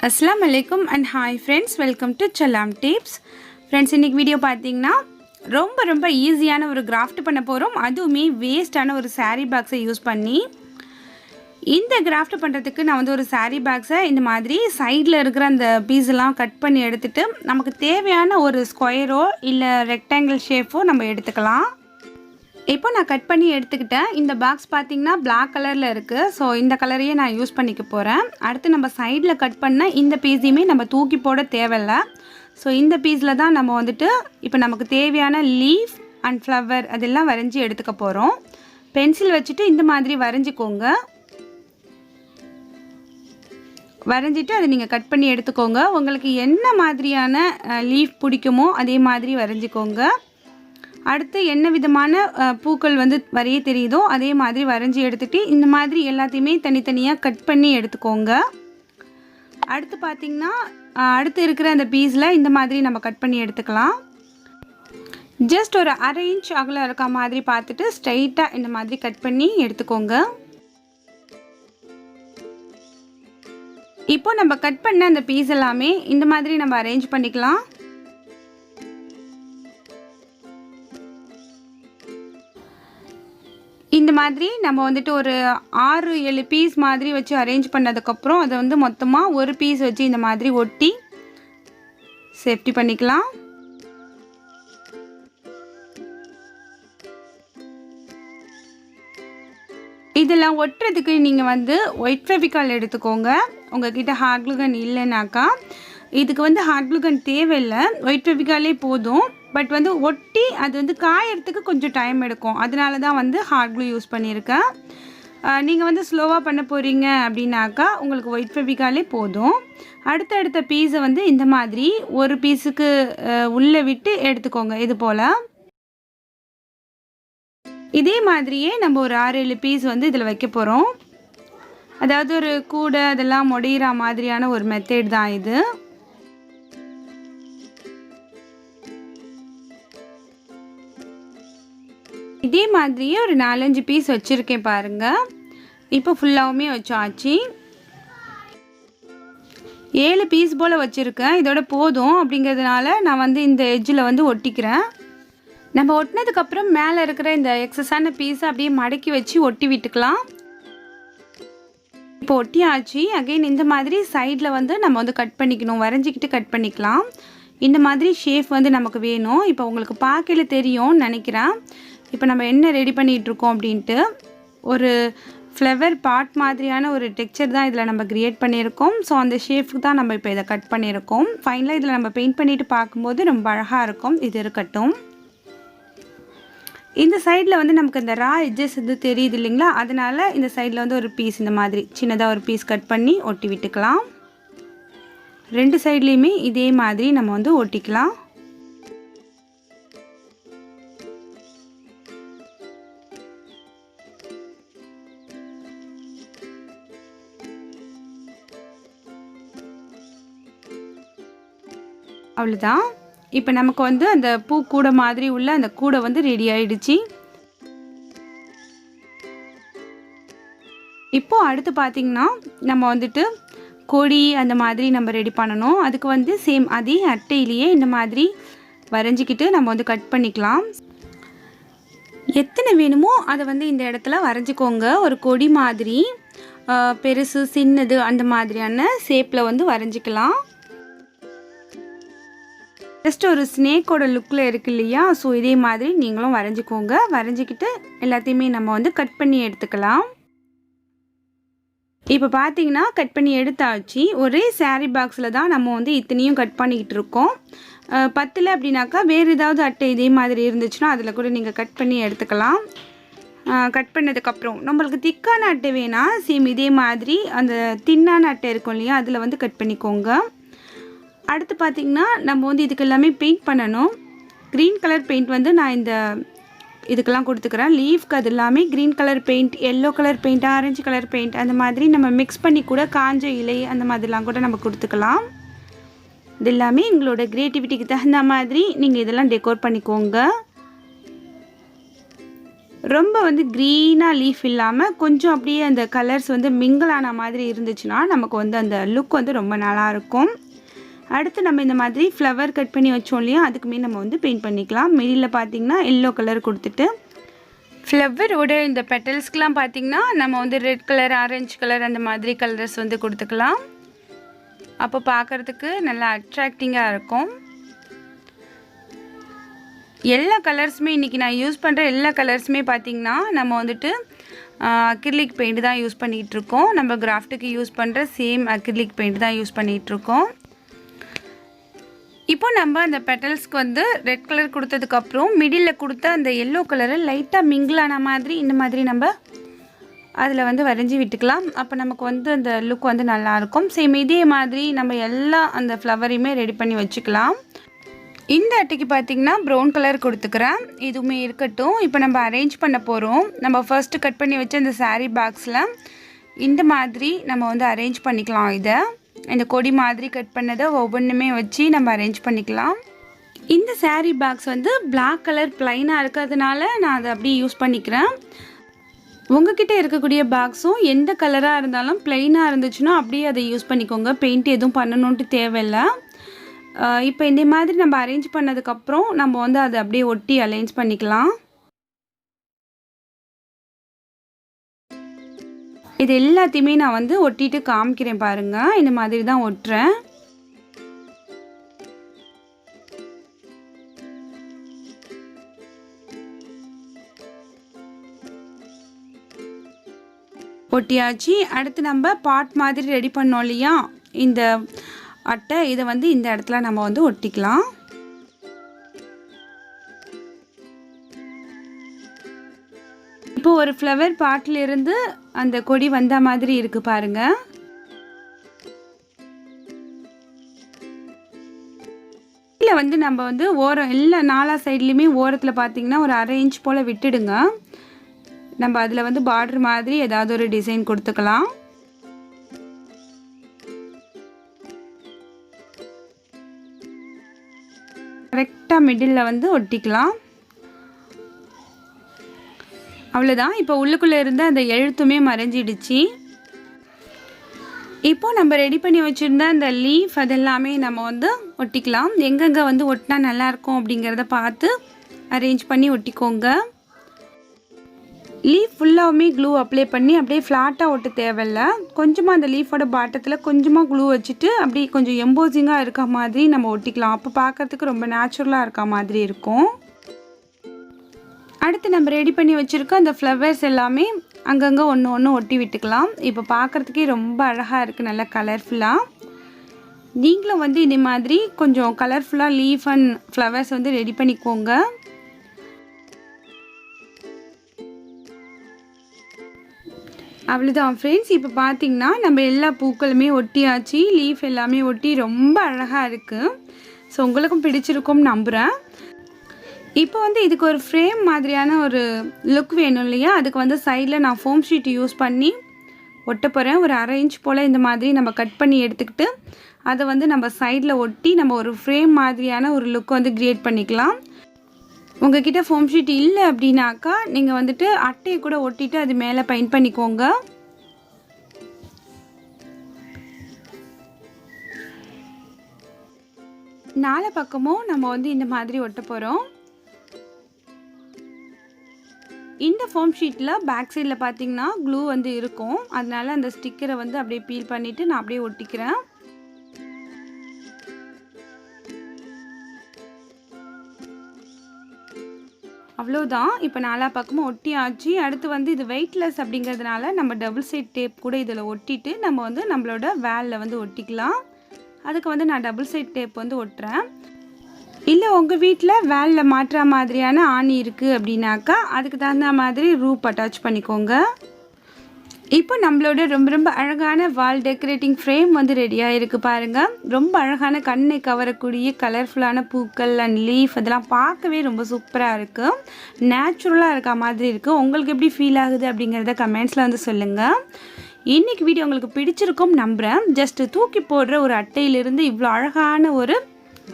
अस्सलाम वालेकुम and hi friends, welcome to Chalam Tips. Friends, இன்னைக்கு வீடியோ பார்த்தீங்கன்னா ரொம்ப ஈஸியான ஒரு கிராஃப்ட் பண்ண போறோம். அதுவுமே வேஸ்டான ஒரு saree பாக்ஸை யூஸ் பண்ணி இந்த கிராஃப்ட் பண்றதுக்கு நான் வந்து ஒரு saree பாக்ஸை இந்த மாதிரி சைடுல இருக்கிற அந்த பீஸ் எல்லாம் கட் பண்ணி எடுத்துட்டு நமக்கு தேவையான ஒரு ஸ்கொயரோ இல்ல ரெக்டாங்கிள் ஷேப்போ நம்ம எடுத்துக்கலாம். இப்போ நான் கட் பண்ணி எடுத்துக்கிட்டேன். இந்த பாக்ஸ் பார்த்தீங்கன்னா Black கலரில் இருக்குது. ஸோ இந்த கலரையே நான் யூஸ் பண்ணிக்க போகிறேன். அடுத்து நம்ம சைடில் கட் பண்ண இந்த பீஸையுமே நம்ம தூக்கி போட தேவையில்ல. ஸோ இந்த பீஸில் தான் நம்ம வந்துட்டு இப்போ நமக்கு தேவையான லீஃப் அண்ட் ஃப்ளவர் அதெல்லாம் வரைஞ்சி எடுத்துக்க போகிறோம். பென்சில் வச்சுட்டு இந்த மாதிரி வரைஞ்சிக்கோங்க. வரைஞ்சிட்டு அதை நீங்கள் கட் பண்ணி எடுத்துக்கோங்க. உங்களுக்கு என்ன மாதிரியான லீஃப் பிடிக்குமோ அதே மாதிரி வரைஞ்சிக்கோங்க. அடுத்து என்ன விதமான பூக்கள் வந்து வரைய தெரியுதோ அதே மாதிரி வரைஞ்சி எடுத்துகிட்டு இந்த மாதிரி எல்லாத்தையுமே தனித்தனியாக கட் பண்ணி எடுத்துக்கோங்க. அடுத்து பார்த்திங்கன்னா அடுத்து இருக்கிற அந்த பீஸில் இந்த மாதிரி நம்ம கட் பண்ணி எடுத்துக்கலாம். ஜஸ்ட் ஒரு 1/2 இன்ச் அகலம் இருக்க மாதிரி பார்த்துட்டு ஸ்ட்ரைட்டாக இந்த மாதிரி கட் பண்ணி எடுத்துக்கோங்க. இப்போ நம்ம கட் பண்ண அந்த பீஸ் எல்லாமே இந்த மாதிரி நம்ம அரேஞ்ச் பண்ணிக்கலாம். இந்த மாதிரி நம்ம வந்துட்டு ஒரு 6-7 பீஸ் மாதிரி வச்சு அரேஞ்ச் பண்ணதுக்கப்புறம் அதை வந்து மொத்தமாக ஒரு பீஸ் வச்சு இந்த மாதிரி ஒட்டி சேஃப்டி பண்ணிக்கலாம். இதெல்லாம் ஒட்டுறதுக்கு நீங்கள் வந்து ஒயிட் ஃபெவிகால் எடுத்துக்கோங்க. உங்ககிட்ட ஹாட் க்ளூ கன் இல்லைனாக்கா இதுக்கு வந்து ஹாட் க்ளூ கன் தேவையில்லை, ஒயிட் ஃபெவிகாலே போதும். பட் வந்து ஒட்டி அது வந்து காயறதுக்கு கொஞ்சம் டைம் எடுக்கும். அதனால தான் வந்து ஹாட் க்ளூ யூஸ் பண்ணியிருக்கேன். நீங்கள் வந்து ஸ்லோவாக பண்ண போகிறீங்க அப்படின்னாக்கா உங்களுக்கு ஒயிட் ஃபெவிகாலே போதும். அடுத்த பீஸை வந்து இந்த மாதிரி ஒரு பீஸுக்கு உள்ளே விட்டு எடுத்துக்கோங்க. இது போல் இதே மாதிரியே நம்ம ஒரு 6-7 பீஸ் வந்து இதில் வைக்க போகிறோம். அதாவது ஒரு கூடை அதெல்லாம் முடிகிற மாதிரியான ஒரு மெத்தட் தான் இது. இதே மாதிரியே ஒரு 4-5 பீஸ் வச்சுருக்கேன் பாருங்கள். இப்போ ஃபுல்லாகவுமே வச்சாச்சு. 7 பீஸ் போல் வச்சுருக்கேன். இதோட போதும் அப்படிங்கிறதுனால நான் வந்து இந்த எட்ஜில் வந்து ஒட்டிக்கிறேன். நம்ம ஒட்டினதுக்கப்புறம் மேலே இருக்கிற இந்த எக்ஸஸான பீஸை அப்படியே மடக்கி வச்சு ஒட்டி விட்டுக்கலாம். இப்போ ஒட்டியாச்சு. அகைன் இந்த மாதிரி சைடில் வந்து நம்ம வந்து கட் பண்ணிக்கணும். வரைஞ்சிக்கிட்டு கட் பண்ணிக்கலாம். இந்த மாதிரி ஷேப் வந்து நமக்கு வேணும். இப்போ உங்களுக்கு பார்க்கல தெரியும்னு நினைக்கிறேன். இப்போ நம்ம என்ன ரெடி பண்ணிகிட்ருக்கோம் அப்படின்ட்டு ஒரு ஃப்ளவர் பாட் மாதிரியான ஒரு டெக்ஸ்சர் தான் இதில் நம்ம க்ரியேட் பண்ணியிருக்கோம். ஸோ அந்த ஷேப்புக்கு தான் நம்ம இப்போ இதை கட் பண்ணியிருக்கோம். ஃபைனலாக இதில் நம்ம பெயிண்ட் பண்ணிவிட்டு பார்க்கும்போது ரொம்ப அழகாக இருக்கும். இது இருக்கட்டும். இந்த சைடில் வந்து நமக்கு இந்த ரா எட்ஜஸ் வந்து தெரியுது இல்லைங்களா, அதனால் இந்த சைடில் வந்து ஒரு பீஸ் இந்த மாதிரி சின்னதாக ஒரு பீஸ் கட் பண்ணி ஒட்டி விட்டுக்கலாம். 2 சைட்லேயுமே இதே மாதிரி நம்ம வந்து ஒட்டிக்கலாம். அவ்வளோதான். இப்போ நமக்கு வந்து அந்த பூ கூடை மாதிரி உள்ள அந்த கூடை வந்து ரெடி ஆயிடுச்சு. இப்போ அடுத்து பார்த்திங்கன்னா நம்ம வந்துட்டு கொடி அந்த மாதிரி நம்ம ரெடி பண்ணணும். அதுக்கு வந்து சேம் அதே அட்டையிலேயே இந்த மாதிரி வரைஞ்சிக்கிட்டு நம்ம வந்து கட் பண்ணிக்கலாம். எத்தனை வேணுமோ அதை வந்து இந்த இடத்துல வரைஞ்சிக்கோங்க. ஒரு கொடி மாதிரி பெருசு சின்னது அந்த மாதிரியான ஷேப்பில் வந்து வரைஞ்சிக்கலாம். ஜஸ்ட் ஒரு ஸ்னேக்கோட லுக்கில் இருக்கு இல்லையா, ஸோ இதே மாதிரி நீங்களும் வரைஞ்சிக்கோங்க. வரைஞ்சிக்கிட்டு எல்லாத்தையுமே நம்ம வந்து கட் பண்ணி எடுத்துக்கலாம். இப்போ பார்த்தீங்கன்னா கட் பண்ணி எடுத்தாச்சு. ஒரே saree பாக்ஸில் தான் நம்ம வந்து இத்தனையும் கட் பண்ணிக்கிட்டு இருக்கோம். 10 அப்படின்னாக்கா வேறு ஏதாவது அட்டை இதே மாதிரி இருந்துச்சுன்னா அதில் கூட நீங்கள் கட் பண்ணி எடுத்துக்கலாம். கட் பண்ணதுக்கப்புறம் நம்மளுக்கு திக்கான அட்டை வேணால் சேம் இதே மாதிரி அந்த தின்னான அட்டை இருக்கும் இல்லையா, அதில் வந்து கட் பண்ணிக்கோங்க. அடுத்து பார்த்திங்கன்னா நம்ம வந்து இதுக்கு எல்லாமே பெயிண்ட் பண்ணணும். க்ரீன் கலர் பெயிண்ட் வந்து நான் இந்த இதுக்கெல்லாம் கொடுத்துக்கிறேன். லீஃப்க்கு அது எல்லாமே green colour paint, yellow colour paint, orange colour paint அந்த மாதிரி நம்ம மிக்ஸ் பண்ணி கூட காஞ்ச இலை அந்த மாதிரிலாம் கூட நம்ம கொடுத்துக்கலாம். இது எல்லாமே எங்களோட க்ரியேட்டிவிட்டிக்கு தகுந்த மாதிரி நீங்கள் இதெல்லாம் டெக்கோர் பண்ணிக்கோங்க. ரொம்ப வந்து க்ரீனாக லீஃப் இல்லாமல் கொஞ்சம் அப்படியே அந்த கலர்ஸ் வந்து மிங்கிள் ஆன மாதிரி இருந்துச்சுன்னா நமக்கு வந்து அந்த லுக் வந்து ரொம்ப நல்லாயிருக்கும். அடுத்து நம்ம இந்த மாதிரி ஃப்ளவர் கட் பண்ணி வச்சோம் இல்லையா, அதுக்குமே நம்ம வந்து பெயிண்ட் பண்ணிக்கலாம். மிடில் பார்த்திங்கன்னா எல்லோ கலர் கொடுத்துட்டு ஃப்ளவரோட இந்த பெட்டல்ஸ்க்கெலாம் பார்த்திங்கன்னா நம்ம வந்து ரெட் கலர், ஆரஞ்சு கலர் அந்த மாதிரி கலர்ஸ் வந்து கொடுத்துக்கலாம். அப்போ பார்க்குறதுக்கு நல்லா அட்ராக்டிங்காக இருக்கும். எல்லா கலர்ஸுமே இன்றைக்கி நான் யூஸ் பண்ணுற எல்லா கலர்ஸுமே பார்த்திங்கன்னா நம்ம வந்துட்டு அக்ரிலிக் பெயிண்ட் தான் யூஸ் பண்ணிகிட்ருக்கோம். நம்ம கிராஃப்ட்டுக்கு யூஸ் பண்ணுற சேம் அக்ரிலிக் பெயிண்ட் தான் யூஸ் பண்ணிகிட்ருக்கோம். இப்போ நம்ம அந்த பெட்டல்ஸ்க்கு வந்து ரெட் கலர் கொடுத்ததுக்கப்புறம் மிடில் கொடுத்த அந்த எல்லோ கலரை லைட்டாக மிங்கிளான மாதிரி இந்த மாதிரி நம்ம அதில் வந்து வரைஞ்சி விட்டுக்கலாம். அப்போ நமக்கு வந்து அந்த லுக் வந்து நல்லாயிருக்கும். சேம் இதே மாதிரி நம்ம எல்லா அந்த ஃப்ளவரையுமே ரெடி பண்ணி வச்சுக்கலாம். இந்த அட்டைக்கு பார்த்திங்கன்னா ப்ரௌன் கலர் கொடுத்துக்கிறேன். இதுவுமே இருக்கட்டும். இப்போ நம்ம அரேஞ்ச் பண்ண போகிறோம். நம்ம ஃபர்ஸ்ட்டு கட் பண்ணி வச்ச இந்த சாரீ பாக்ஸில் இந்த மாதிரி நம்ம வந்து அரேஞ்ச் பண்ணிக்கலாம். இதை இந்த கொடி மாதிரி கட் பண்ணதை ஒவ்வொன்றுமே வச்சு நம்ம அரேஞ்ச் பண்ணிக்கலாம். இந்த சாரீ பாக்ஸ் வந்து பிளாக் கலர் ப்ளைனாக இருக்கிறதுனால நான் அதை அப்படியே யூஸ் பண்ணிக்கிறேன். உங்ககிட்ட இருக்கக்கூடிய பாக்ஸும் எந்த கலராக இருந்தாலும் ப்ளைனாக இருந்துச்சுன்னா அப்படியே அதை யூஸ் பண்ணிக்கோங்க. பெயிண்ட் எதுவும் பண்ணணுன்ட்டு தேவையில்லை. இப்போ இந்த மாதிரி நம்ம அரேஞ்ச் பண்ணதுக்கப்புறம் நம்ம வந்து அதை அப்படியே ஒட்டி அலைன்ஸ் பண்ணிக்கலாம். இது எல்லாத்தையுமே நான் வந்து ஒட்டிட்டு காமிக்கிறேன் பாருங்கள். இந்த மாதிரி தான் ஒட்டுறேன். ஒட்டியாச்சு. அடுத்து நம்ம பாட் மாதிரி ரெடி பண்ணோம் இல்லையா இந்த அட்டை, இதை வந்து இந்த இடத்துல நம்ம வந்து ஒட்டிக்கலாம். இப்போ ஒரு ஃப்ளவர் பாட்டிலிருந்து அந்த கொடி வந்த மாதிரி இருக்கு பாருங்க. இதில் வந்து நம்ம வந்து ஓரம் எல்லா 4 சைட்லேயுமே ஓரத்தில் பார்த்திங்கன்னா ஒரு 1/2 இன்ச் போல் விட்டுடுங்க. நம்ம அதில் வந்து பார்டர் மாதிரி ஏதாவது ஒரு டிசைன் கொடுத்துக்கலாம். கரெக்டாக மிடில் வந்து ஒட்டிக்கலாம். அவ்வளோதான். இப்போ உள்ளுக்குள்ளே இருந்த அந்த எழுத்துமே மறைஞ்சிடுச்சு. இப்போ நம்ம ரெடி பண்ணி வச்சுருந்த அந்த லீஃப் அதெல்லாமே நம்ம வந்து ஒட்டிக்கலாம். எங்கெங்கே வந்து ஒட்டினா நல்லாயிருக்கும் அப்படிங்கிறத பார்த்து அரேஞ்ச் பண்ணி ஒட்டிக்கோங்க. லீஃப் ஃபுல்லாகவுமே க்ளூ அப்ளை பண்ணி அப்படியே ஃப்ளாட்டாக ஒட்ட தேவையில்ல. கொஞ்சமாக அந்த லீஃபோட பாட்டத்தில் கொஞ்சமாக க்ளூ வச்சுட்டு அப்படியே கொஞ்சம் எம்போசிங்காக இருக்க மாதிரி நம்ம ஒட்டிக்கலாம். அப்போ பார்க்குறதுக்கு ரொம்ப நேச்சுரலாக இருக்க மாதிரி இருக்கும். அடுத்து நம்ம ரெடி பண்ணி வச்சுருக்க அந்த ஃப்ளவர்ஸ் எல்லாமே அங்கங்கே ஒன்று ஒன்று ஒட்டி விட்டுக்கலாம். இப்போ பார்க்குறதுக்கே ரொம்ப அழகாக இருக்குது, நல்லா கலர்ஃபுல்லாக. நீங்களும் வந்து இந்த மாதிரி கொஞ்சம் கலர்ஃபுல்லாக லீஃப் அண்ட் ஃப்ளவர்ஸ் வந்து ரெடி பண்ணிக்கோங்க. அவ்வளோதான் ஃப்ரெண்ட்ஸ். இப்போ பார்த்திங்கன்னா நம்ம எல்லா பூக்களுமே ஒட்டியாச்சு. லீஃப் எல்லாமே ஒட்டி ரொம்ப அழகாக இருக்குது. ஸோ உங்களுக்கும் பிடிச்சிருக்கும்னு நம்புகிறேன். இப்போ வந்து இதுக்கு ஒரு ஃப்ரேம் மாதிரியான ஒரு லுக் வேணும் இல்லையா, அதுக்கு வந்து சைடில் நான் ஃபோம் ஷீட் யூஸ் பண்ணி ஒட்ட போகிறேன். ஒரு 1/2 இன்ச் போல் இந்த மாதிரி நம்ம கட் பண்ணி எடுத்துக்கிட்டு அதை வந்து நம்ம சைடில் ஒட்டி நம்ம ஒரு ஃப்ரேம் மாதிரியான ஒரு லுக் வந்து க்ரியேட் பண்ணிக்கலாம். உங்ககிட்ட ஃபோம் ஷீட் இல்லை அப்படின்னாக்கா நீங்கள் வந்துட்டு அட்டையை கூட ஒட்டிட்டு அது மேலே பெயிண்ட் பண்ணிக்கோங்க. நாலு பக்கமும் நம்ம வந்து இந்த மாதிரி ஒட்ட போகிறோம். இந்த ஃபோம் ஷீட்டில் பேக் சைடில் பார்த்தீங்கன்னா க்ளூ வந்து இருக்கும். அதனால அந்த ஸ்டிக்கரை வந்து அப்படியே பீல் பண்ணிவிட்டு நான் அப்படியே ஒட்டிக்கிறேன். அவ்வளோதான். இப்போ நாலா பக்கமும் ஒட்டியாச்சு. அடுத்து வந்து இது வெயிட்லெஸ் அப்படிங்கிறதுனால நம்ம டபுள் சைட் டேப் கூட இதில் ஒட்டிட்டு நம்ம வந்து நம்மளோட வேலில் வந்து ஒட்டிக்கலாம். அதுக்கு வந்து நான் டபுள் சைட் டேப் வந்து ஒட்டுறேன். இல்லை உங்கள் வீட்டில் வேலில் மாட்டுற மாதிரியான ஆணி இருக்குது அப்படின்னாக்கா அதுக்கு தகுந்த மாதிரி ரூப் அட்டாச் பண்ணிக்கோங்க. இப்போ நம்மளோட ரொம்ப ரொம்ப அழகான வால் டெக்கரேட்டிங் ஃப்ரேம் வந்து ரெடியாக இருக்குது பாருங்கள். ரொம்ப அழகான கண்ணை கவரக்கூடிய கலர்ஃபுல்லான பூக்கள் அண்ட் லீஃப் அதெல்லாம் பார்க்கவே ரொம்ப சூப்பராக இருக்குது. நேச்சுரலாக இருக்க மாதிரி இருக்குது. உங்களுக்கு எப்படி ஃபீல் ஆகுது அப்படிங்கிறத கமெண்ட்ஸில் வந்து சொல்லுங்கள். இன்றைக்கி வீடியோ உங்களுக்கு பிடிச்சிருக்கும் நம்புகிறேன். ஜஸ்ட்டு தூக்கி போடுற ஒரு அட்டையிலிருந்து இவ்வளோ அழகான ஒரு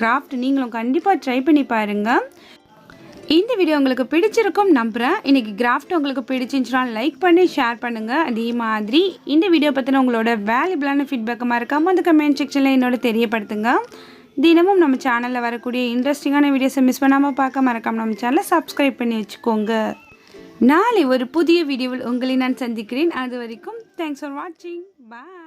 கிராஃப்ட் நீங்களும் கண்டிப்பாக ட்ரை பண்ணி பாருங்கள். இந்த வீடியோ உங்களுக்கு பிடிச்சிருக்கும் நம்புகிறேன். இன்றைக்கி கிராஃப்ட் உங்களுக்கு பிடிச்சிருந்துச்சுன்னா லைக் பண்ணி ஷேர் பண்ணுங்கள். அதே மாதிரி இந்த வீடியோ பற்றின உங்களோட வேல்யூபிளான ஃபீட்பேக்கை மறக்காமல் அந்த கமெண்ட் செக்ஷனில் என்னோட தெரியப்படுத்துங்க. தினமும் நம்ம சேனலில் வரக்கூடிய இன்ட்ரெஸ்டிங்கான வீடியோஸை மிஸ் பண்ணாமல் பார்க்க மறக்காமல் நம்ம சேனலை சப்ஸ்கிரைப் பண்ணி வச்சுக்கோங்க. நாளை ஒரு புதிய வீடியோவில் உங்களை நான் சந்திக்கிறேன். அது வரைக்கும் தேங்க்ஸ் ஃபார் வாட்சிங். பாய்.